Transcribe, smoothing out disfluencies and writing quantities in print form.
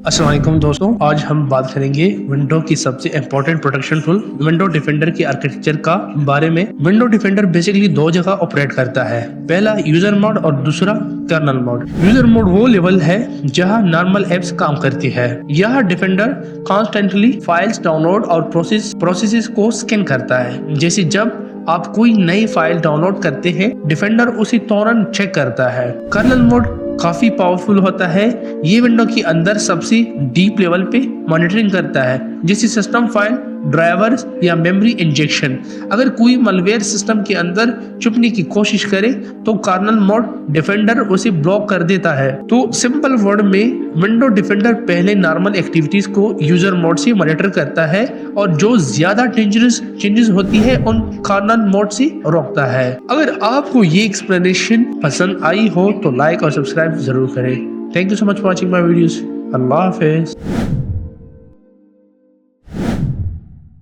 अस्सलाम वालेकुम दोस्तों, आज हम बात करेंगे विंडो की सबसे important protection tool window defender की आर्किटेक्चर का बारे में। विंडो डिफेंडर बेसिकली दो जगह ऑपरेट करता है, पहला यूजर मोड और दूसरा कर्नल मोड। यूजर मोड वो लेवल है जहां नॉर्मल एप्स काम करती है। यह डिफेंडर कॉन्स्टेंटली फाइल्स डाउनलोड और प्रोसेसेस को स्कैन करता है। जैसे जब आप कोई नई फाइल डाउनलोड करते हैं, डिफेंडर उसी तुरंत चेक करता है। कर्नल मोड काफी पावरफुल होता है। ये विंडो के अंदर सबसे डीप लेवल पे मॉनिटरिंग करता है, जैसे सिस्टम फाइल, ड्राइवर्स या मेमोरी इंजेक्शन। अगर कोई मलवेयर सिस्टम के अंदर छुपने की कोशिश करे तो कर्नल मोड डिफेंडर उसे ब्लॉक कर देता है। तो सिंपल वर्ड में, विंडो डिफेंडर पहले नॉर्मल एक्टिविटीज को यूजर मोड से मॉनिटर करता है और जो ज्यादा डेंजरस चेंजेस होती है उन कर्नल मोड से रोकता है। अगर आपको ये एक्सप्लेनेशन पसंद आई हो तो लाइक और सब्सक्राइब जरूर करें। Thank you so much for watching my videos. Allah Hafiz.